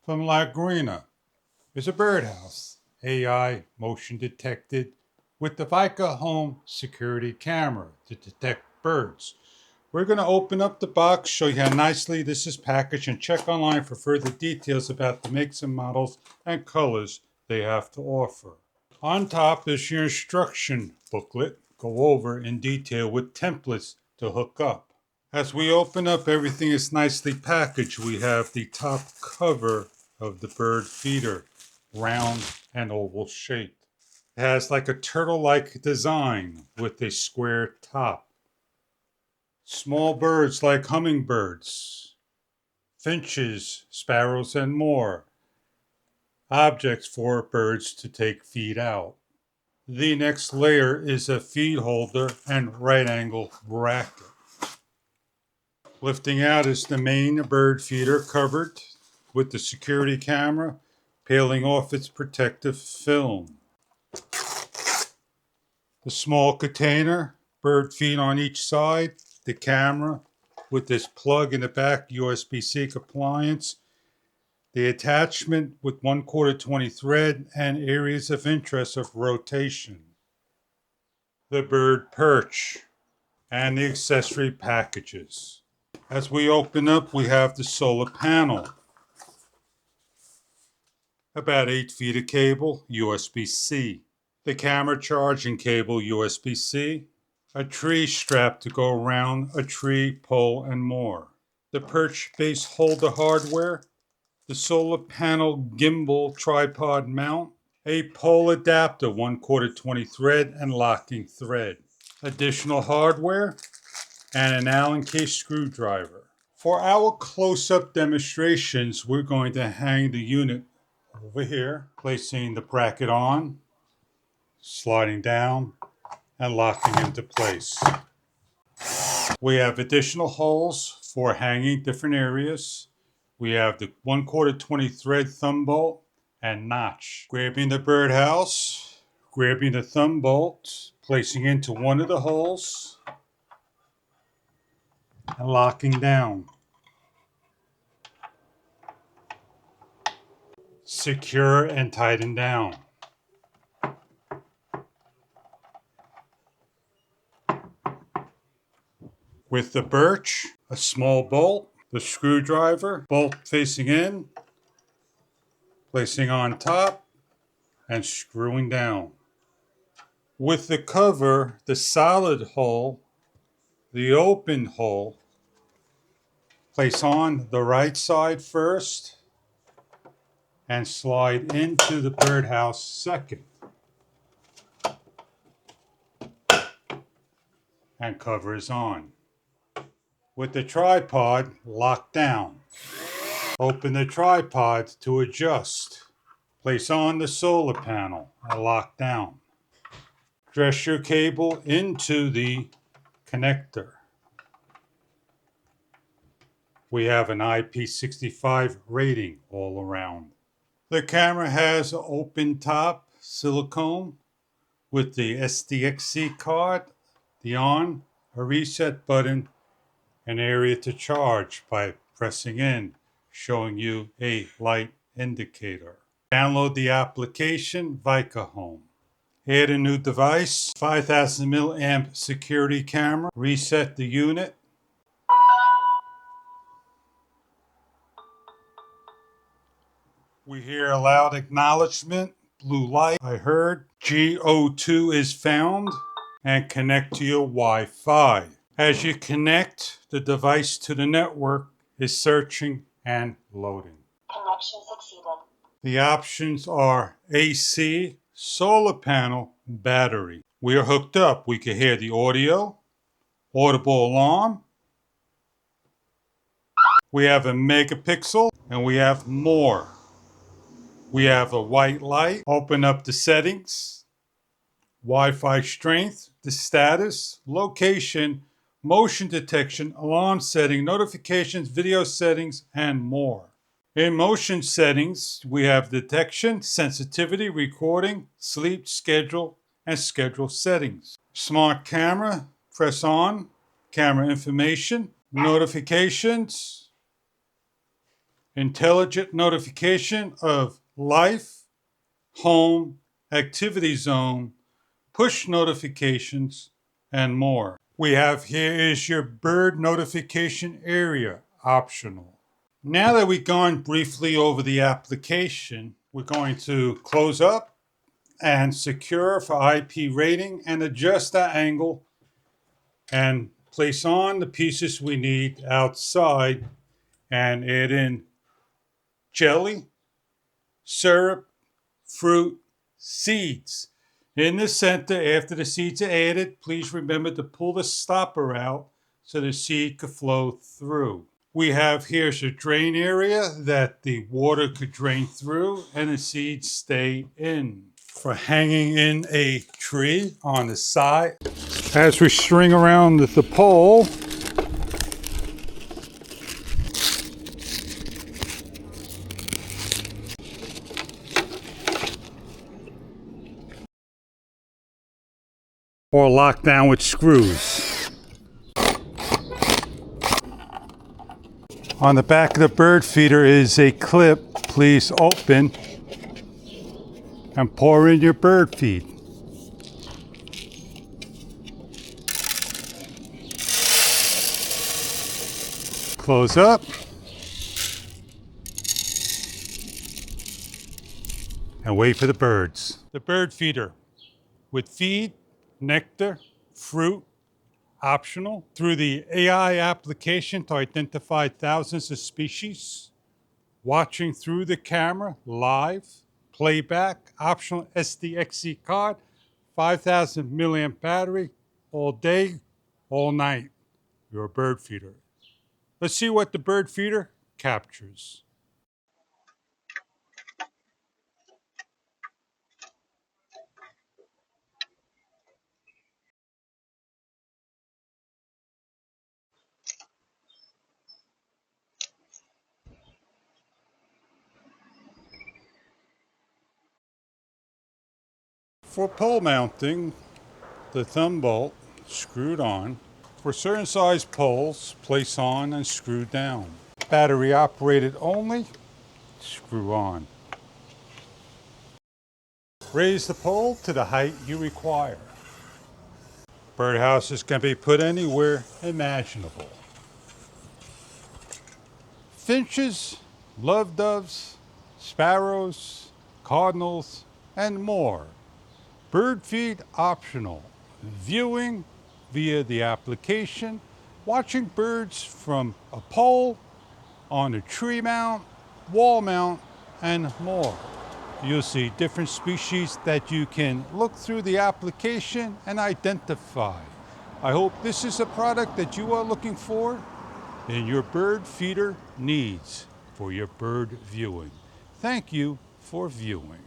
from Lagriner is a birdhouse, AI motion detected with the Vica home security camera to detect birds. We're going to open up the box, show you how nicely this is packaged, and check online for further details about the makes and models and colors they have to offer. On top is your instruction booklet. Go over in detail with templates to hook up. As we open up, everything is nicely packaged. We have the top cover of the bird feeder, round and oval shaped. It has like a turtle-like design with a square top. Small birds like hummingbirds, finches, sparrows, and more. Objects for birds to take feed out. The next layer is a feed holder and right angle bracket. Lifting out is the main bird feeder covered with the security camera peeling off its protective film. The small container, bird feed on each side, the camera with this plug in the back, USB-C compliance, the attachment with 1/4 20 thread and areas of interest of rotation, the bird perch, and the accessory packages. As we open up, we have the solar panel. About 8 feet of cable, USB-C. The camera charging cable, USB-C. A tree strap to go around a tree, pole, and more. The perch base holder hardware. The solar panel gimbal tripod mount. A pole adapter, 1/4 20 thread and locking thread. Additional hardware and an Allen key screwdriver. For our close-up demonstrations, we're going to hang the unit over here, placing the bracket on, sliding down, and locking into place. We have additional holes for hanging different areas. We have the 1/4 20 thread thumb bolt and notch. Grabbing the birdhouse, grabbing the thumb bolt, placing into one of the holes, and locking down. Secure and tighten down. With the birch, a small bolt, the screwdriver, bolt facing in, placing on top, and screwing down. With the cover, the solid hole, the open hole, place on the right side first and slide into the birdhouse second. And cover is on. With the tripod locked down, open the tripod to adjust. Place on the solar panel and lock down. Dress your cable into the connector. We have an IP65 rating all around. The camera has an open top silicone with the SDXC card, the on, a reset button, an area to charge by pressing in, showing you a light indicator. Download the application Vica Home. Add a new device, 5000 milliamp security camera, reset the unit. We hear a loud acknowledgement, blue light. I heard GO2 is found, and connect to your Wi-Fi. As you connect, the device to the network is searching and loading. Connection succeeded. The options are AC, solar panel, battery. We are hooked up. We can hear the audio, audible alarm. We have a megapixel, and we have more. We have a white light. Open up the settings, Wi-Fi strength, the status, location, motion detection, alarm setting, notifications, video settings, and more. In motion settings, we have detection, sensitivity, recording, sleep, schedule, and schedule settings. Smart camera, press on, camera information, notifications, intelligent notification of life, home, activity zone, push notifications, and more. We have here is your bird notification area, optional. Now that we've gone briefly over the application, we're going to close up and secure for IP rating and adjust our angle and place on the pieces we need outside and add in jelly, syrup, fruit, seeds. In the center, after the seeds are added, please remember to pull the stopper out so the seed could flow through. We have here's a drain area that the water could drain through and the seeds stay in. For hanging in a tree on the side, as we string around the pole, or lock down with screws. On the back of the bird feeder is a clip. Please open and pour in your bird feed. Close up. And wait for the birds. The bird feeder with feed, nectar, fruit, optional. Through the AI application to identify thousands of species. Watching through the camera, live. Playback, optional SDXC card, 5,000 milliamp battery, all day, all night. Your bird feeder. Let's see what the bird feeder captures. For pole mounting, the thumb bolt screwed on. For certain size poles, place on and screw down. Battery operated only, screw on. Raise the pole to the height you require. Birdhouses can be put anywhere imaginable. Finches, love doves, sparrows, cardinals, and more. Bird feed optional. Viewing via the application. Watching birds from a pole, on a tree mount, wall mount, and more. You'll see different species that you can look through the application and identify. I hope this is a product that you are looking for in your bird feeder needs for your bird viewing. Thank you for viewing.